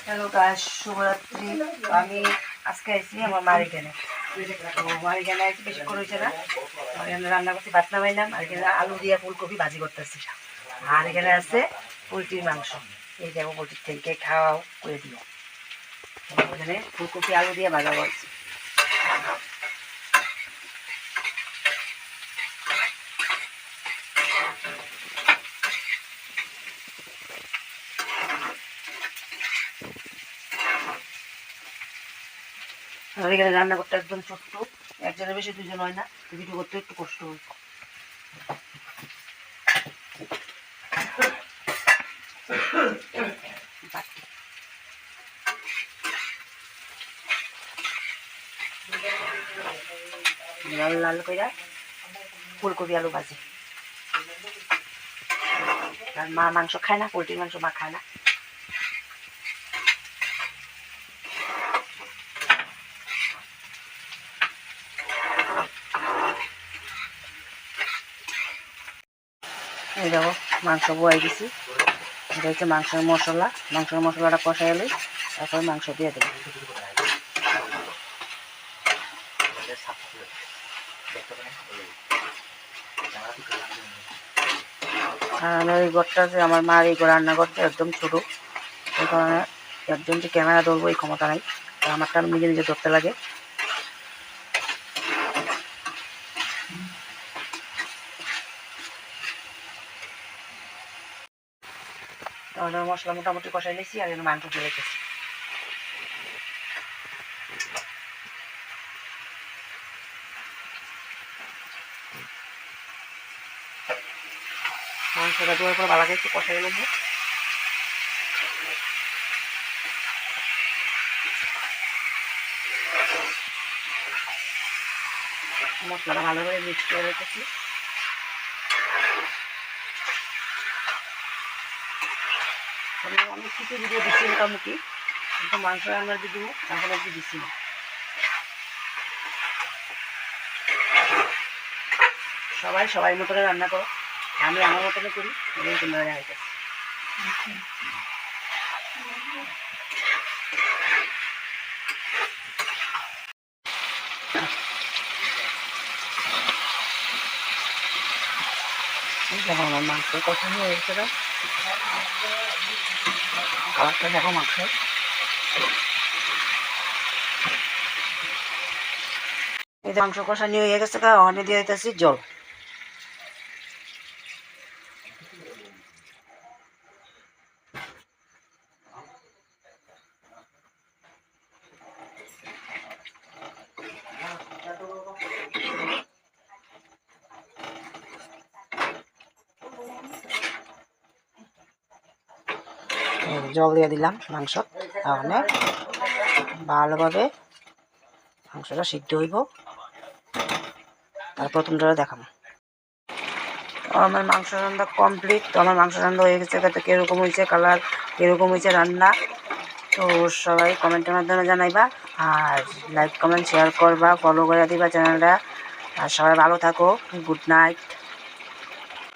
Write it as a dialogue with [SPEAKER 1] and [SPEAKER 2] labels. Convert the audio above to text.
[SPEAKER 1] Hello guys, শুভরাত্রি। আমি আজকে আইছি আমার মার এখানে। তো মার এখানে আইছি, বেশিক্ষণ হয়েছে না। আমার এখানে রান্না করছি, ভাত নামাইলাম। আর এখানে আলু দিয়ে ফুলকপি ভাজি করতেছি। আর এখানে আছে পোলট্রির মাংস। এই যাবো পোলট্রির থেকে খাওয়াও করে দিও। এখানে ফুলকপি আলু দিয়ে ভাজা করছি। আর এখানে রান্না করতে একদম ছোট্ট, একজনের বেশি দুজন হয় না, ভিডিও করতে একটু কষ্ট হয়। লাল লাল করে ফুলকপি আলু ভাজি। আর মা মাংস খায় না, পোলট্রির মাংস মা খায় না। এই দেখো মাংস বয়ে দিছি। এটা হচ্ছে মাংসের মশলা। মাংসের মশলাটা কষাই এলে তারপরে মাংস দিয়ে দেবো। আর এই ঘরটা যে আমার মার এই রান্নাঘরটা একদম ছোটো, এই কারণে একজন যে ক্যামেরা ধরবো এই ক্ষমতা নাই। আমারটা আমি নিজে নিজে ধরতে লাগে। তাহলে মশলা মোটামুটি কষাই নিয়েছি, আর মাংস দিয়ে রেখেছি। মাংসটা দেওয়ার পর ভালো একটু কষাই নেবো। মশলাটা ভালো করে মিক্স করে রেখেছি। আমি কিছু ভিডিও দিচ্ছি মোটামুটি, কিন্তু মাংস রান্নার ভিডিও এখন একটু দিচ্ছি না। সবাই সবাই মতনে রান্না করো, আমি আমার মতনে করি, এটাই তোমরা হয়েছে। দেখো আমার মাংস কষানো হয়ে গেছে, কালারটা দেখো মাংস। এই যে মাংস কষানি হয়ে গেছে, অনে দিয়ে দিতেছি জল। জল দিয়ে দিলাম মাংস। তাহলে ভালোভাবে মাংসটা সিদ্ধ হইব, তারপর তোমরা দেখাবো। আমার মাংস রান্না কমপ্লিট। তো আমার মাংস রান্না হয়ে গেছে। তো কীরকম হয়েছে কালার, কীরকম হয়েছে রান্না, তো সবাই কমেন্টের মাধ্যমে জানাইবা। আর লাইক কমেন্ট শেয়ার করবা, ফলো করে দিবা চ্যানেলটা। আর সবাই ভালো থাকো। Good night.